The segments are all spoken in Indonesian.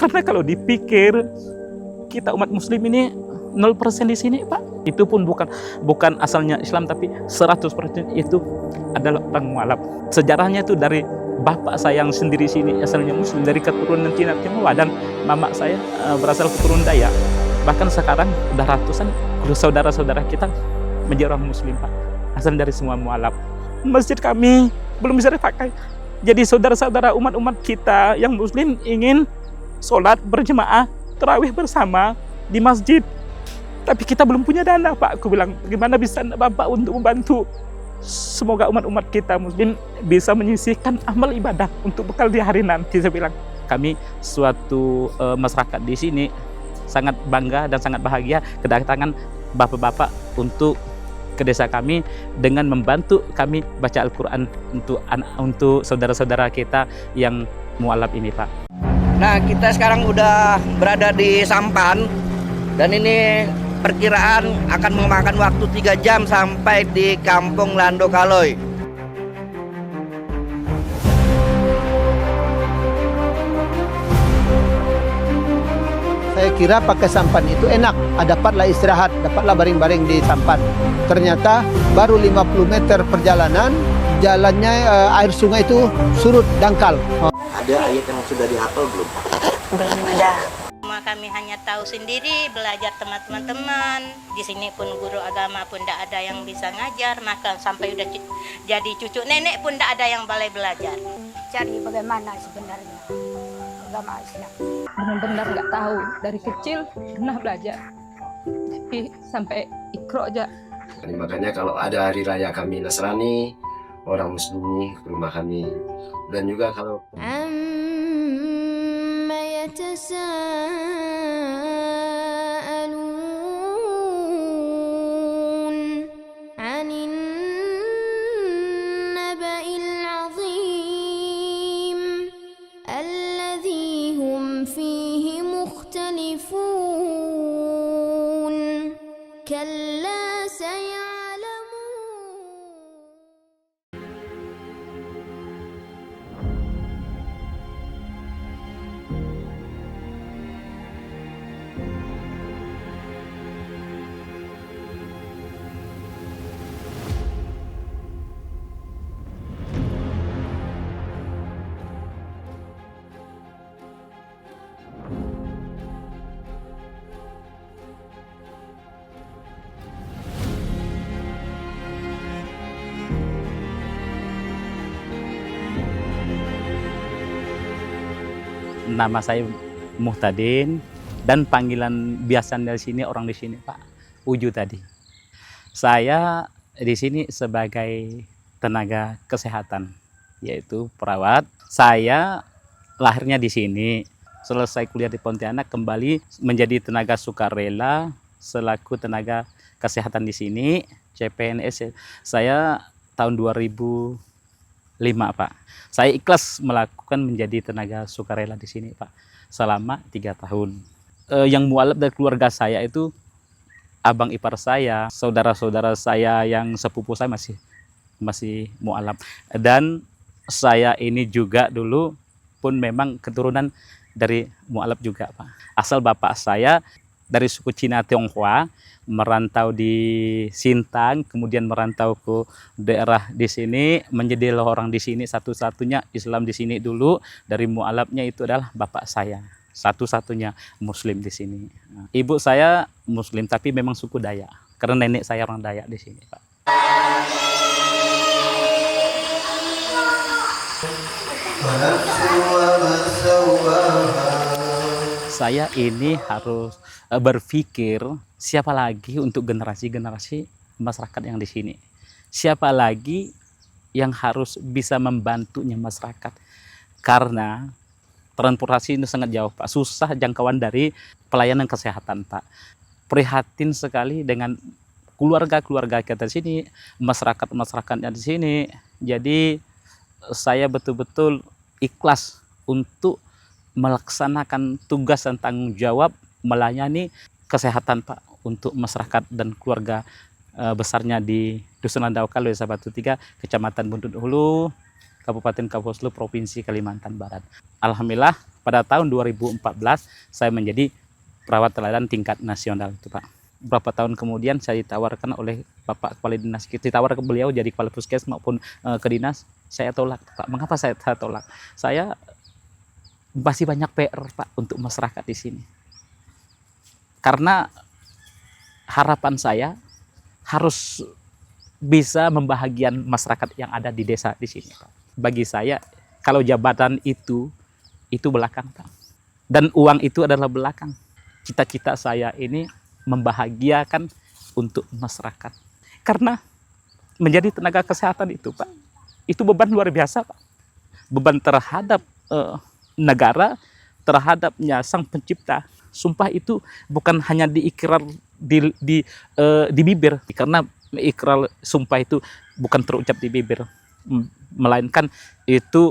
Karena kalau dipikir kita umat muslim ini 0% di sini, Pak. Itu pun bukan asalnya Islam, tapi 100% itu adalah orang mualaf. Sejarahnya itu dari bapak saya yang sendiri sini asalnya muslim, dari keturunan Cina Tionghoa, dan mama saya berasal keturunan Dayak. Bahkan sekarang udah ratusan saudara-saudara kita menjadi orang muslim, Pak. Asal dari semua mualaf. Masjid kami belum bisa dipakai. Jadi saudara-saudara umat-umat kita yang muslim ingin sholat berjemaah, tarawih bersama di masjid. Tapi kita belum punya dana, Pak. Aku bilang, gimana bisa Bapak untuk membantu? Semoga umat-umat kita muslim bisa menyisihkan amal ibadah untuk bekal di hari nanti. Saya bilang, kami suatu masyarakat di sini sangat bangga dan sangat bahagia kedatangan bapak-bapak untuk ke desa kami dengan membantu kami baca Al-Quran untuk saudara-saudara kita yang mualaf ini, Pak. Nah, kita sekarang udah berada di Sampan dan ini perkiraan akan memakan waktu 3 jam sampai di Kampung Lando Kaloy. Saya kira pakai sampan itu enak, dapatlah istirahat, dapatlah baring-baring di sampan. Ternyata baru 50 meter perjalanan, jalannya air sungai itu surut, dangkal. Ada ayat yang sudah dihafal belum? Belum ada. Kami hanya tahu sendiri, belajar teman-teman. Di sini pun guru agama pun tidak ada yang bisa ngajar, maka sampai udah jadi cucu nenek pun tidak ada yang boleh belajar. Cari bagaimana sebenarnya agama Islam. Benar-benar nggak tahu, dari kecil pernah belajar, tapi sampai ikro aja. Jadi makanya kalau ada hari raya kami Nasrani, orang Muslim ke rumah kami. Dan juga kalau nama saya Muhtadin dan panggilan biasa dari sini orang di sini, Pak, Uju tadi. Saya di sini sebagai tenaga kesehatan, yaitu perawat. Saya lahirnya di sini, selesai kuliah di Pontianak kembali menjadi tenaga sukarela selaku tenaga kesehatan di sini, CPNS. Saya tahun 2005, Pak. Saya ikhlas melakukan menjadi tenaga sukarela di sini, Pak, selama 3 tahun. Yang mualaf dari keluarga saya itu abang ipar saya, saudara-saudara saya yang sepupu saya masih mualaf. Dan saya ini juga dulu pun memang keturunan dari mualaf juga, Pak. Asal bapak saya dari suku Cina Tionghoa, merantau di Sintang, kemudian merantau ke daerah di sini, menjadi orang di sini. Satu-satunya Islam di sini dulu, dari mualafnya itu adalah bapak saya, satu-satunya Muslim di sini. Ibu saya Muslim, tapi memang suku Dayak, karena nenek saya orang Dayak di sini, Pak. Saya ini harus berpikir siapa lagi untuk generasi-generasi masyarakat yang di sini. Siapa lagi yang harus bisa membantunya masyarakat. Karena transportasi ini sangat jauh, Pak. Susah jangkauan dari pelayanan kesehatan, Pak. Prihatin sekali dengan keluarga-keluarga kita di sini, masyarakat-masyarakatnya di sini. Jadi saya betul-betul ikhlas untuk melaksanakan tugas dan tanggung jawab melayani kesehatan, Pak, untuk masyarakat dan keluarga besarnya di Dusun Lando Kaloy, Desa Batu 3, Kecamatan Bundut Hulu, Kabupaten Kapuasulu, Provinsi Kalimantan Barat. Alhamdulillah pada tahun 2014 saya menjadi perawat teladan tingkat nasional itu Pak. Beberapa tahun kemudian saya ditawarkan oleh Bapak Kepala Dinas, ditawar ke beliau jadi kepala puskes maupun ke dinas, saya tolak Pak. Mengapa saya tolak? Saya masih banyak PR Pak untuk masyarakat di sini. Karena harapan saya harus bisa membahagiakan masyarakat yang ada di desa di sini Pak. Bagi saya kalau jabatan itu belakang Pak. Dan uang itu adalah belakang. Cita-cita saya ini membahagiakan untuk masyarakat. Karena menjadi tenaga kesehatan itu Pak, itu beban luar biasa Pak. Beban terhadap negara, terhadapnya Sang Pencipta. Sumpah itu bukan hanya diikrar di bibir, karena ikrar sumpah itu bukan terucap di bibir, melainkan itu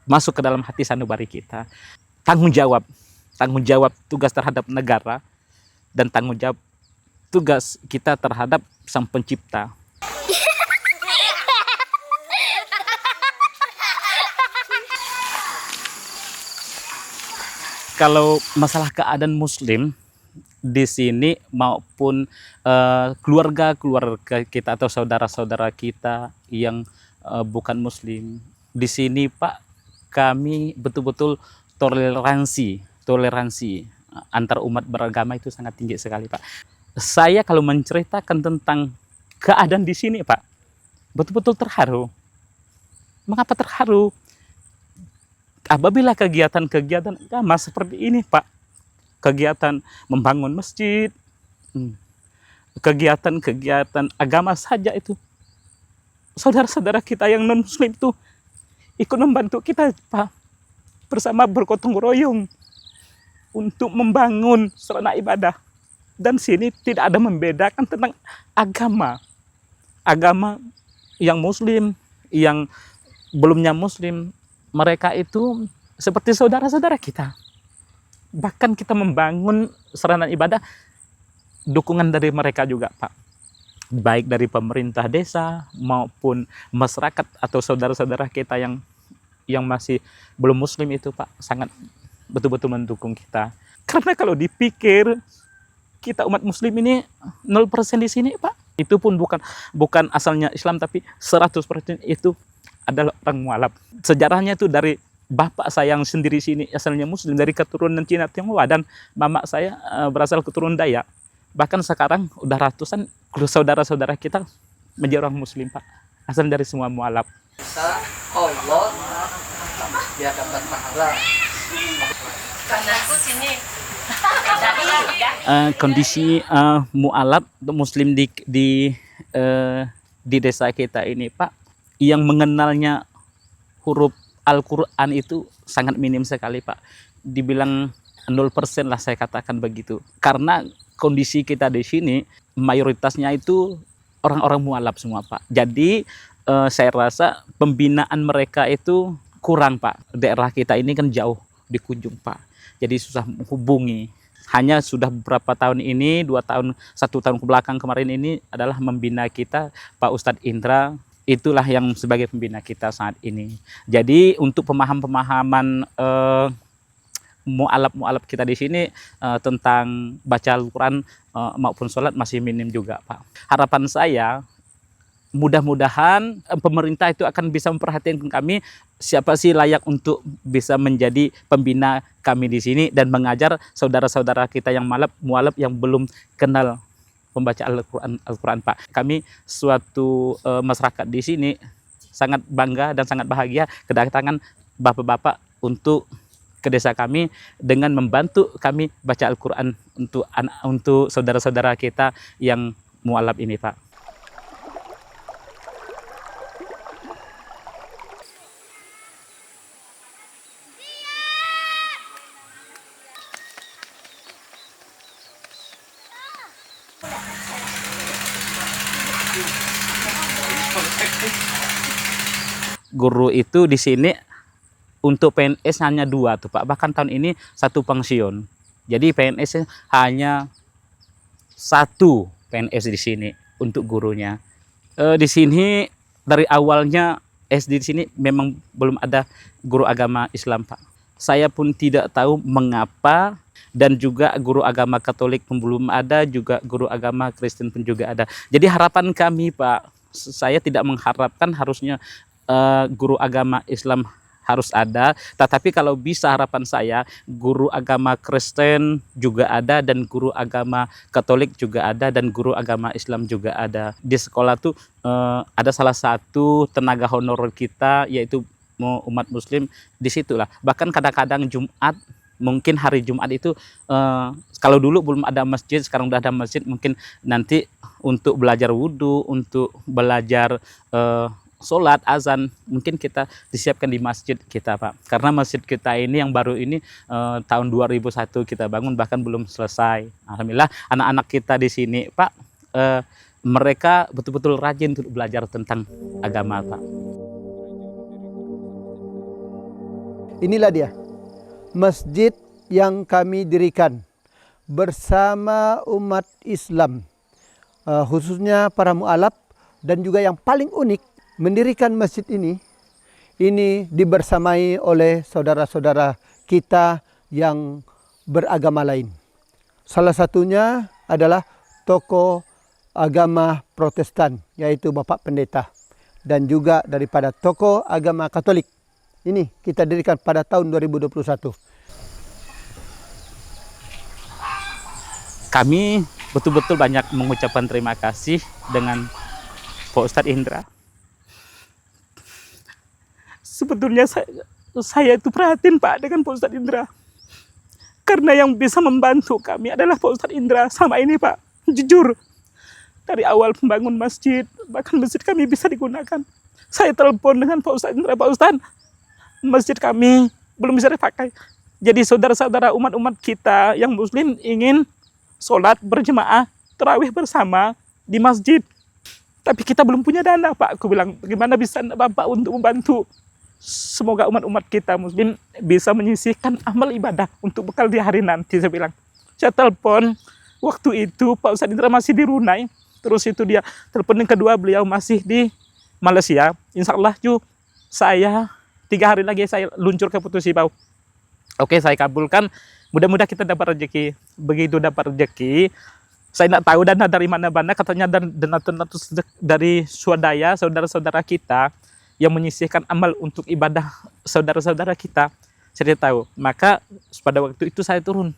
masuk ke dalam hati sanubari kita. Tanggung jawab tugas terhadap negara dan tanggung jawab tugas kita terhadap Sang Pencipta. Kalau masalah keadaan Muslim di sini maupun keluarga kita atau saudara-saudara kita yang bukan Muslim di sini Pak, kami betul-betul toleransi antar umat beragama itu sangat tinggi sekali Pak. Saya kalau menceritakan tentang keadaan di sini Pak, betul-betul terharu. Mengapa terharu? Apabila kegiatan-kegiatan agama seperti ini Pak, kegiatan membangun masjid, kegiatan-kegiatan agama saja itu, saudara-saudara kita yang non-Muslim itu ikut membantu kita Pak, bersama bergotong royong untuk membangun sarana ibadah. Dan sini tidak ada membedakan tentang agama yang Muslim, yang belumnya Muslim, mereka itu seperti saudara-saudara kita. Bahkan kita membangun sarana ibadah, dukungan dari mereka juga Pak, baik dari pemerintah desa maupun masyarakat atau saudara-saudara kita yang masih belum Muslim itu Pak, sangat betul-betul mendukung kita. Karena kalau dipikir kita umat Muslim ini 0% di sini Pak, itu pun bukan asalnya Islam, tapi 100% itu adalah orang mualaf. Sejarahnya itu dari bapak saya yang sendiri sini asalnya Muslim, dari keturunan Cina Tionghoa, dan mama saya berasal keturunan Dayak. Bahkan sekarang udah ratusan saudara-saudara kita menjadi orang Muslim Pak, asal dari semua mualaf. Allah dia dapat pahala. Kondisi mualaf atau Muslim di desa kita ini Pak, yang mengenalnya huruf Al-Quran itu sangat minim sekali Pak. Dibilang 0% lah saya katakan begitu. Karena kondisi kita di sini mayoritasnya itu orang-orang mualaf semua Pak. Jadi saya rasa pembinaan mereka itu kurang Pak. Daerah kita ini kan jauh di Kunjung Pak. Jadi susah menghubungi. Hanya sudah beberapa tahun ini, 1 tahun ke belakang kemarin ini adalah membina kita Pak Ustadz Indra. Itulah yang sebagai pembina kita saat ini. Jadi untuk pemahaman mualaf kita di sini tentang baca Al-Quran maupun sholat masih minim juga Pak. Harapan saya mudah-mudahan pemerintah itu akan bisa memperhatikan kami, siapa sih layak untuk bisa menjadi pembina kami di sini dan mengajar saudara-saudara kita yang mualaf yang belum kenal membaca Al-Quran Pak. Kami suatu masyarakat di sini sangat bangga dan sangat bahagia kedatangan bapak-bapak untuk ke desa kami dengan membantu kami baca Al-Quran untuk saudara-saudara kita yang mualaf ini Pak. Guru itu di sini untuk PNS hanya 2 tuh Pak. Bahkan tahun ini 1 pensiun. Jadi PNS hanya 1 PNS di sini untuk gurunya. Di sini dari awalnya SD di sini memang belum ada guru agama Islam, Pak. Saya pun tidak tahu mengapa, dan juga guru agama Katolik pun belum ada, juga guru agama Kristen pun juga ada. Jadi harapan kami, Pak, saya tidak mengharapkan harusnya guru agama Islam harus ada, tetapi kalau bisa harapan saya guru agama Kristen juga ada, dan guru agama Katolik juga ada, dan guru agama Islam juga ada. Di sekolah tuh ada salah satu tenaga honorer kita, yaitu umat Muslim di situlah. Bahkan kadang-kadang Jumat, mungkin hari Jumat itu kalau dulu belum ada masjid, sekarang udah ada masjid, mungkin nanti untuk belajar wudhu, untuk belajar sholat, azan, mungkin kita disiapkan di masjid kita, Pak. Karena masjid kita ini yang baru ini tahun 2001 kita bangun, bahkan belum selesai. Alhamdulillah anak-anak kita di sini, Pak, mereka betul-betul rajin untuk belajar tentang agama, Pak. Inilah dia, masjid yang kami dirikan bersama umat Islam, khususnya para mu'alaf, dan juga yang paling unik, mendirikan masjid ini dibersamai oleh saudara-saudara kita yang beragama lain. Salah satunya adalah tokoh agama Protestan, yaitu Bapak Pendeta, dan juga daripada tokoh agama Katolik. Ini kita dirikan pada tahun 2021. Kami betul-betul banyak mengucapkan terima kasih dengan Pak Ustadz Indra. Sebetulnya saya itu prihatin, Pak, dengan Pak Ustadz Indra. Karena yang bisa membantu kami adalah Pak Ustadz Indra sama ini, Pak. Jujur, dari awal pembangun masjid, bahkan masjid kami bisa digunakan. Saya telepon dengan Pak Ustadz Indra, Pak Ustadz, masjid kami belum bisa dipakai. Jadi saudara-saudara umat-umat kita yang Muslim ingin sholat berjemaah, tarawih bersama di masjid. Tapi kita belum punya dana, Pak. Aku bilang, bagaimana bisa Bapak untuk membantu? Semoga umat-umat kita Muslim bisa menyisihkan amal ibadah untuk bekal di hari nanti, saya bilang. Saya telepon, waktu itu Pak Ustadz Indra masih di Brunei. Terus itu dia telepon yang kedua, beliau masih di Malaysia. Insya Allah, saya 3 hari lagi saya luncur ke Putus Ibau. Oke, saya kabulkan. Mudah-mudahan kita dapat rezeki. Begitu dapat rezeki, saya tidak tahu dana dari mana-mana. Katanya dana dari swadaya, saudara-saudara kita yang menyisihkan amal untuk ibadah saudara-saudara kita. Saya tidak tahu. Maka pada waktu itu saya turun.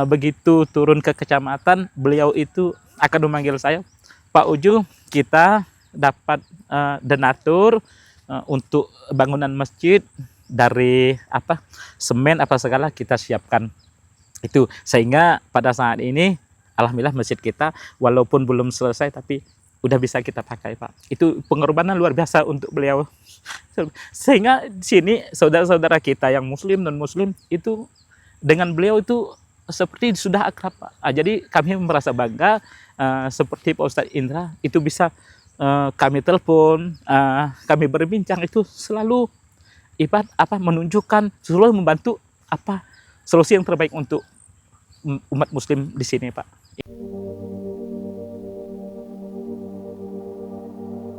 Begitu turun ke kecamatan, beliau itu akan memanggil saya, Pak Uju, kita dapat donatur untuk bangunan masjid dari semen segala kita siapkan itu, sehingga pada saat ini alhamdulillah masjid kita walaupun belum selesai tapi udah bisa kita pakai, Pak. Itu pengorbanan luar biasa untuk beliau, sehingga di sini saudara-saudara kita yang Muslim non Muslim itu dengan beliau itu seperti sudah akrab, Pak. Jadi kami merasa bangga seperti Pak Ustadz Indra itu bisa kami telepon, kami berbincang, itu selalu menunjukkan, selalu membantu solusi yang terbaik untuk umat Muslim di sini, Pak.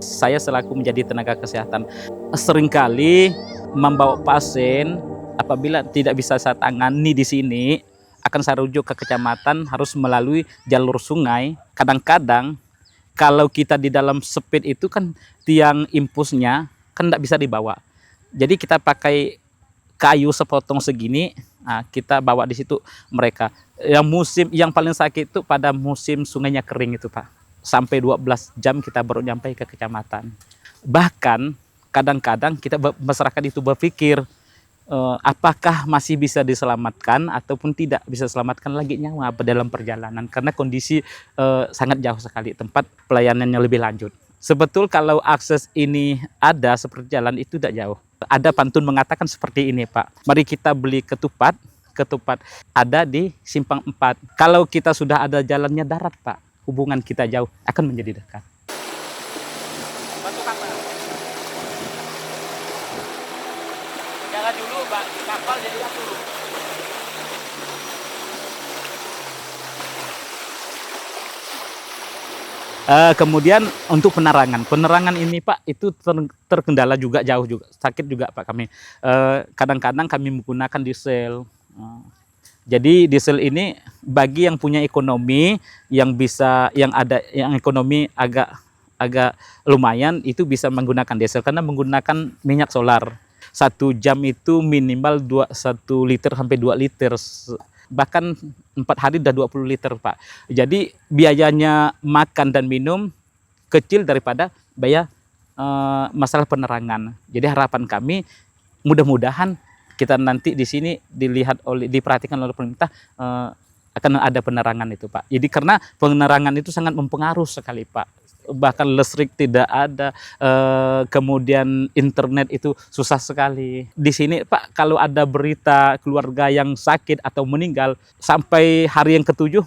Saya selaku menjadi tenaga kesehatan seringkali membawa pasien, apabila tidak bisa saya tangani di sini, akan saya rujuk ke kecamatan, harus melalui jalur sungai. Kadang-kadang kalau kita di dalam speed itu kan tiang impusnya kan tidak bisa dibawa. Jadi kita pakai kayu sepotong segini, kita bawa di situ mereka. Yang paling sakit itu pada musim sungainya kering itu, Pak. Sampai 12 jam kita baru nyampe ke kecamatan. Bahkan kadang-kadang kita masyarakat itu berpikir apakah masih bisa diselamatkan ataupun tidak bisa selamatkan lagi nyawa dalam perjalanan, karena kondisi sangat jauh sekali tempat pelayanannya lebih lanjut. Sebetul kalau akses ini ada seperti jalan itu tidak jauh. Ada pantun mengatakan seperti ini, Pak. Mari kita beli ketupat ada di Simpang 4. Kalau kita sudah ada jalannya darat, Pak, hubungan kita jauh akan menjadi dekat. Jangan dulu, Pak, kapal jadi dulu. Kemudian untuk penerangan ini Pak itu terkendala juga, jauh juga, sakit juga Pak kami. Kadang-kadang kami menggunakan diesel. Jadi diesel ini bagi yang punya ekonomi, yang bisa, yang ekonomi agak lumayan, itu bisa menggunakan diesel karena menggunakan minyak solar. 1 jam itu minimal 1 liter sampai 2 liter. Bahkan 4 hari udah 20 liter Pak. Jadi biayanya makan dan minum kecil daripada biaya masalah penerangan. Jadi harapan kami mudah-mudahan kita nanti di sini diperhatikan oleh pemerintah, akan ada penerangan itu Pak. Jadi karena penerangan itu sangat mempengaruhi sekali Pak. Bahkan listrik tidak ada, kemudian internet itu susah sekali. Di sini Pak, kalau ada berita keluarga yang sakit atau meninggal sampai hari yang ke-7,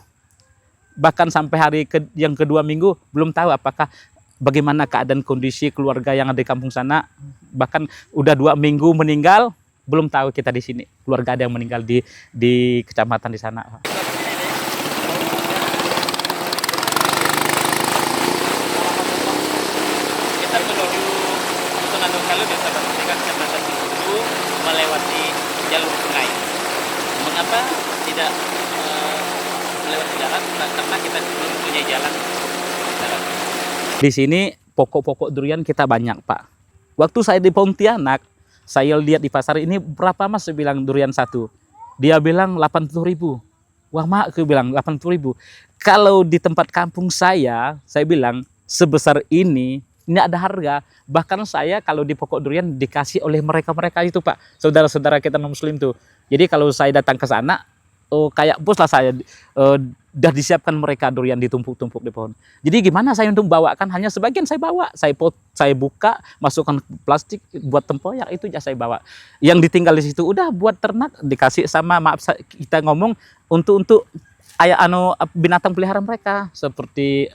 bahkan sampai hari yang kedua minggu belum tahu apakah bagaimana keadaan kondisi keluarga yang ada di kampung sana. Bahkan udah 2 minggu meninggal, belum tahu kita di sini keluarga ada yang meninggal di kecamatan di sana. Kita menuju Sunandung Kalau biasa dengan kecamatan itu melewati jalur sungai. Mengapa tidak melewati jalan? Karena kita belum punya jalan. Di sini pokok-pokok durian kita banyak Pak. Waktu saya di Pontianak, saya lihat di pasar ini berapa Mas, saya bilang durian 1. Dia bilang 80.000. Wah Mak, aku bilang 80.000. Kalau di tempat kampung saya bilang sebesar ini ada harga. Bahkan saya kalau di pokok durian dikasih oleh mereka-mereka itu Pak, saudara-saudara kita non-muslim tuh. Jadi kalau saya datang ke sana, kayak bos lah saya, udah disiapkan mereka durian ditumpuk-tumpuk di pohon. Jadi gimana saya untuk bawakan? Hanya sebagian saya bawa, saya buka, masukkan plastik buat tempoyak, itu aja saya bawa. Yang ditinggal di situ udah buat ternak, dikasih sama, maaf kita ngomong untuk binatang peliharaan mereka, seperti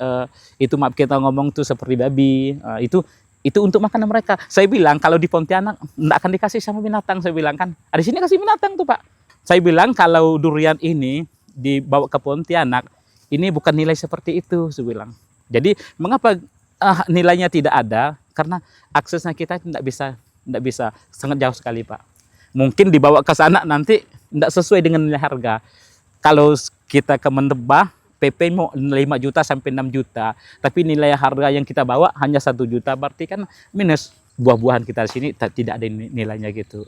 itu, maaf kita ngomong tuh seperti babi, itu untuk makanan mereka. Saya bilang kalau di Pontianak enggak akan dikasih sama binatang, saya bilang kan. Di sini kasih binatang tuh Pak. Saya bilang kalau durian ini dibawa ke Pontianak, ini bukan nilai seperti itu, saya bilang. Jadi mengapa nilainya tidak ada? Karena aksesnya kita tidak bisa, sangat jauh sekali Pak. Mungkin dibawa ke sana nanti tidak sesuai dengan nilai harga. Kalau kita ke Mendebah, PP mau 5 juta sampai 6 juta, tapi nilai harga yang kita bawa hanya 1 juta, berarti kan minus. Buah-buahan kita di sini tidak ada nilainya gitu.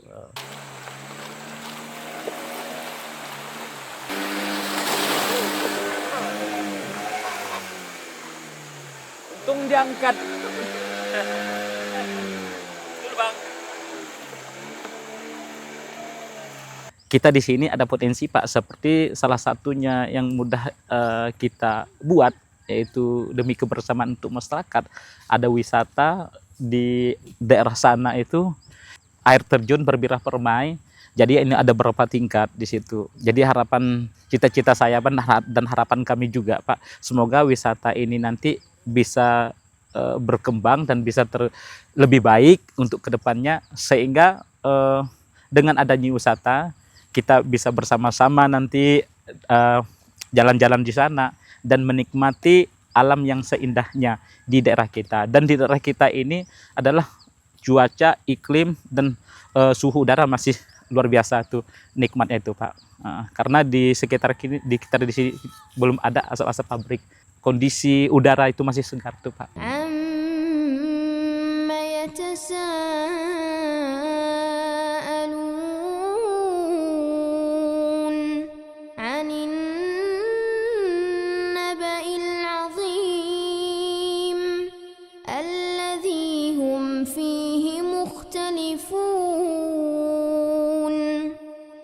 Untung diangkat. Kita di sini ada potensi Pak, seperti salah satunya yang mudah kita buat, yaitu demi kebersamaan untuk masyarakat. Ada wisata di daerah sana itu, air terjun berbirah permai. Jadi ini ada beberapa tingkat di situ. Jadi harapan cita-cita saya dan harapan kami juga Pak, semoga wisata ini nanti bisa berkembang dan bisa lebih baik untuk kedepannya, sehingga dengan adanya wisata kita bisa bersama-sama nanti jalan-jalan di sana dan menikmati alam yang seindahnya di daerah kita. Dan di daerah kita ini adalah cuaca, iklim, dan suhu udara masih luar biasa tuh nikmatnya itu Pak. Karena di sekitar di sini belum ada asap-asap pabrik. Kondisi udara itu masih segar tuh Pak.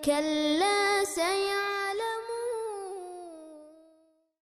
كلا